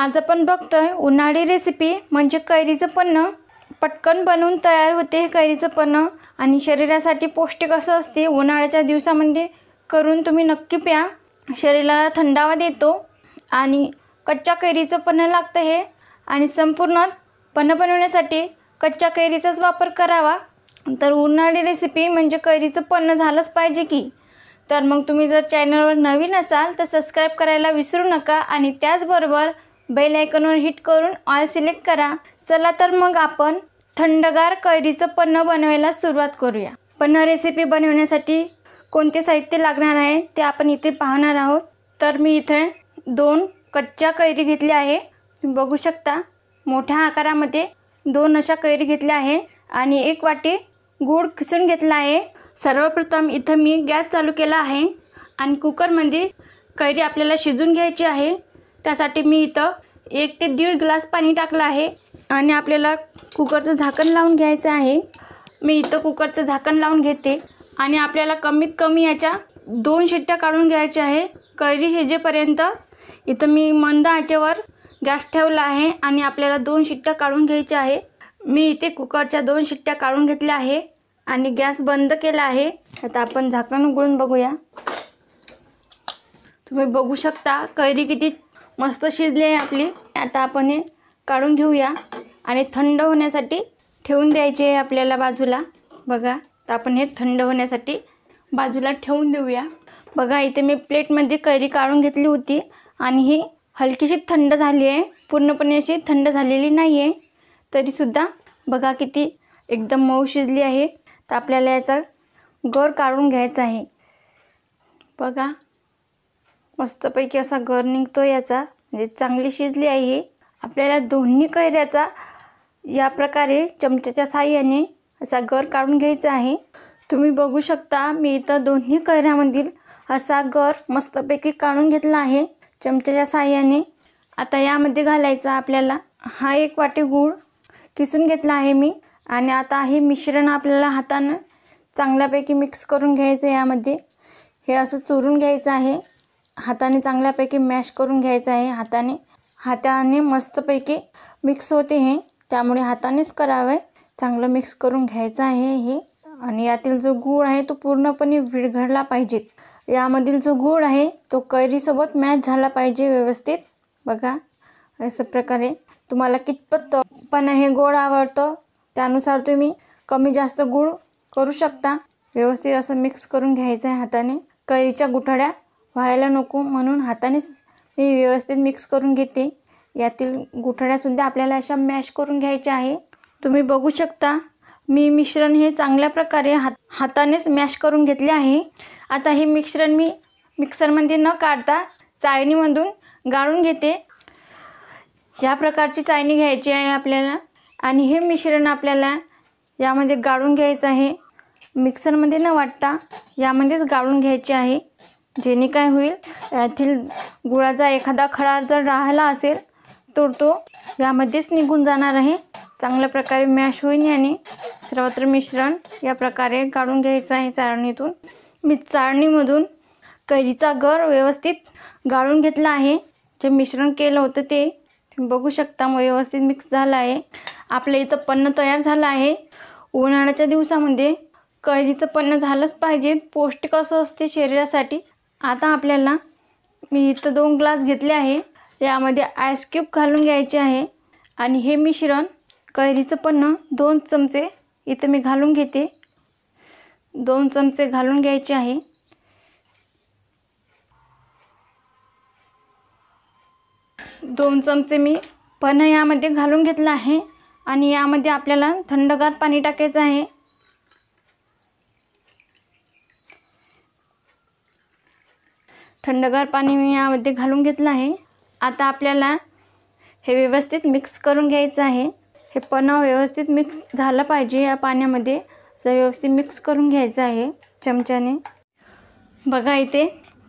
आज आपण बघतोय उन्हाळी रेसिपी म्हणजे कैरीचं पन्ह। पटकन बनवून तयार होते हे कैरीचं पन्ह आणि शरीरासाठी पौष्टिक असं असते। उन्हाळ्याच्या दिवसामध्ये करून तुम्ही नक्की प्या, शरीराला थंडावा देतो आणि कच्च्या कैरीचं पन्ह लागतं हे। आणि संपूर्ण पन्ह बनवण्यासाठी कच्च्या कैरीचाच वापर करावा। तर उन्हाळी रेसिपी म्हणजे कैरीचं पन्ह झालंच पाहिजे की। तर मग तुम्ही जर चॅनलवर नवीन असाल तर सबस्क्राइब करायला विसरू नका आणि त्याचबरोबर बेल आयकॉनवर हिट करून ऑल सिलेक्ट करा। चला तर मग आपण थंडगार कैरीचं पन्ह बनवायला सुरुवात करूया। पन्ह रेसिपी बनवण्यासाठी कोणते साहित्य लागणार आहे ते आपण इथे पाहणार आहोत। तर मी इथे 2 कच्च्या कैरी घेतल्या आहे। तुम्ही बघू शकता मोठ्या आकारामध्ये 2 अशा कैरी घेतल्या आहे आणि 1 वाटी गूळ किसून घेतला आहे। सर्वप्रथम इथे मी गॅस चालू केला आहे आणि कुकरमध्ये कैरी आपल्याला शिजून घ्यायची आहे। त्यासाठी मी इथे 1 ते 1.5 ग्लास पाणी टाकलं आहे आणि आपल्याला कुकरचं झाकण लावून घ्यायचं आहे। मी इथे कुकरचं झाकण लावून घेते आणि आपल्याला कमीत कमी याच्या 2 शिट्ट्या काढून घ्यायच्या आहे कैरी शिजेपर्यंत। इथे मी मंद आचेवर गॅस ठेवला आहे आणि आपल्याला 2 शिट्ट्या काढून घ्यायच्या आहे। मी इथे कुकरच्या 2 शिट्ट्या काढून घेतल्या आहे आणि गॅस बंद केला आहे। आता आपण झाकण उघडून बघूया। तुम्ही बघू शकता कैरी किती मस्त शिजली आहे आपली। आता आपण हे काढून घेऊया आणि थंड होण्यासाठी ठेवून द्यायचे आहे आपल्याला बाजूला। बघा तर आपण हे थंड होण्यासाठी बाजूला ठेवून देऊया। बघा इथे मी प्लेटमध्ये कैरी काढून घेतली होती आणि ही हलकीशी थंड झाली आहे, पूर्णपणे अशी थंड झालेली नाही आहे। तरीसुद्धा बघा किती एकदम मऊ शिजली आहे। तर आपल्याला याचा गर काढून घ्यायचा आहे। बघा मस्तपैकी असा गर निघतो याचा, म्हणजे चांगली शिजली आहे। आपल्याला दोन्ही कैऱ्याचा या प्रकारे चमच्याच्या साहाय्याने असा गर काढून घ्यायचा आहे। तुम्ही बघू शकता मी इथं दोन्ही कैऱ्यामधील असा गर मस्तपैकी काढून घेतला आहे चमच्याच्या साहाय्याने। आता यामध्ये घालायचा आपल्याला हा 1 वाटी गूळ किसून घेतला आहे मी आणि आता हे मिश्रण आपल्याला हाताने चांगल्यापैकी मिक्स करून घ्यायचं आहे। यामध्ये हे असं चुरून घ्यायचं आहे, हाताने चांगल्यापैकी मॅश करून घ्यायचं आहे। हाताने मस्तपैकी मिक्स होते हे, त्यामुळे हातानेच करावे। चांगलं मिक्स करून घ्यायचं आहे हे आणि यातील जो गूळ आहे तो पूर्णपणे विरघळला पाहिजे। यामधील जो गूळ आहे तो कैरीसोबत मॅच झाला पाहिजे व्यवस्थित। बघा अशा प्रकारे तुम्हाला कितपत पण हे गोड आवडतं त्यानुसार तुम्ही कमी जास्त गूळ करू शकता। व्यवस्थित असं मिक्स करून घ्यायचं आहे हाताने। कैरीच्या गुठळ्या व्हायला नको म्हणून हातानेच मी व्यवस्थित मिक्स करून घेते। यातील गुठळ्यासुद्धा आपल्याला अशा मॅश करून घ्यायच्या आहे। तुम्ही बघू शकता मी मिश्रण हे चांगल्या प्रकारे हातानेच मॅश करून घेतले आहे। आता हे मिश्रण मी मिक्सरमध्ये न काढता चाळणीमधून गाळून घेते। या प्रकारची चाळणी घ्यायची आहे आपल्याला आणि हे मिश्रण आपल्याला यामध्ये गाळून घ्यायचं आहे। मिक्सरमध्ये न वाटता यामध्येच गाळून घ्यायचे आहे, जेणे काय होईल यातील गुळाचा एखादा खडा जर राहिला असेल तर तो यामध्येच निघून जाणार आहे। चांगल्या प्रकारे मॅश होईल याने। सर्वत्र मिश्रण या प्रकारे काढून घ्यायचं आहे चाळणीतून। मी चाळणीमधून कैरीचा गर व्यवस्थित गाळून घेतला आहे। जे मिश्रण केलं होतं ते तुम्ही बघू शकता व्यवस्थित मिक्स झालं आहे। आपल्या इथं पन्ह तयार झालं आहे। उन्हाळ्याच्या दिवसामध्ये कैरीचं पन्ह झालंच पाहिजे, पौष्टिक असं असते शरीरासाठी। आता आपल्याला मी इथं 2 ग्लास घेतले आहे, यामध्ये आईस क्यूब घालून घ्यायचे आहे आणि हे मिश्रण कैरीचं पन्ह 2 चमचे इथे मी घालून घेते। 2 चमचे घालून घ्यायचे आहे। दोन चमचे मी पन्ह यामध्ये घालून घेतला आहे आणि यामध्ये आपल्याला थंडगार पाणी टाकायचं आहे। थंडगार पाणी मी यामध्ये घालून घेतलं आहे। आता आपल्याला हे व्यवस्थित मिक्स करून घ्यायचं आहे। हे पन्ह व्यवस्थित मिक्स झालं पाहिजे या पाण्यामध्ये, असं व्यवस्थित मिक्स करून घ्यायचं आहे चमच्याने। बघा इथे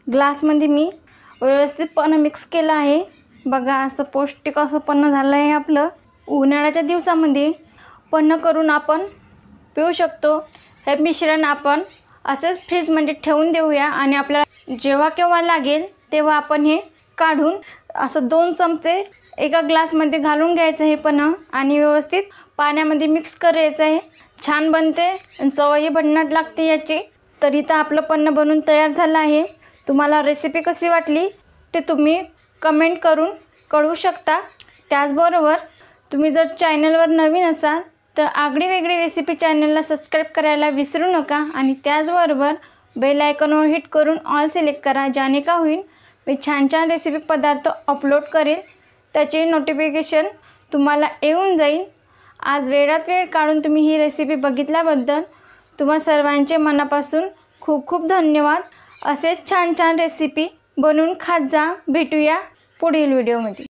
ग्लासमध्ये मी व्यवस्थित पन्ह मिक्स केलं आहे। बघा असं पौष्टिक असं पन्ह झालं आहे आपलं। उन्हाळ्याच्या दिवसामध्ये पन्ह करून आपण पिऊ शकतो। हे मिश्रण आपण असेच फ्रीजमध्ये ठेवून देऊया आणि आपल्याला जेव्हा केव्हा लागेल तेव्हा आपण हे काढून असं 2 चमचे एका ग्लासमध्ये घालून घ्यायचं हे पन्ह आणि व्यवस्थित पाण्यामध्ये मिक्स करायचं आहे. छान बनते आणि चवही भन्नाट लागते याची. तर इथं आपलं पन्ह बनून तयार झालं आहे. तुम्हाला रेसिपी कशी वाटली ते तुम्ही कमेंट करून कळवू शकता. त्याचबरोबर तुम्ही जर चॅनलवर नवीन असाल तर आगळी वेगळी रेसिपी चॅनलला सबस्क्राईब करायला विसरू नका आणि त्याचबरोबर बेल आयकॉनवर हिट करून ऑल सिलेक्ट करा. ज्याने का होईल मी छान छान रेसिपी पदार्थ अपलोड करेल त्याचे नोटिफिकेशन तुम्हाला येऊन जाईल. आज वेळात वेळ काढून तुम्ही ही रेसिपी बघितल्याबद्दल तुम्हा सर्वांचे मनापासून खूप खूप धन्यवाद. असेच छान छान रेसिपी बनवून खात जा. भेटूया पुढील व्हिडिओमध्ये.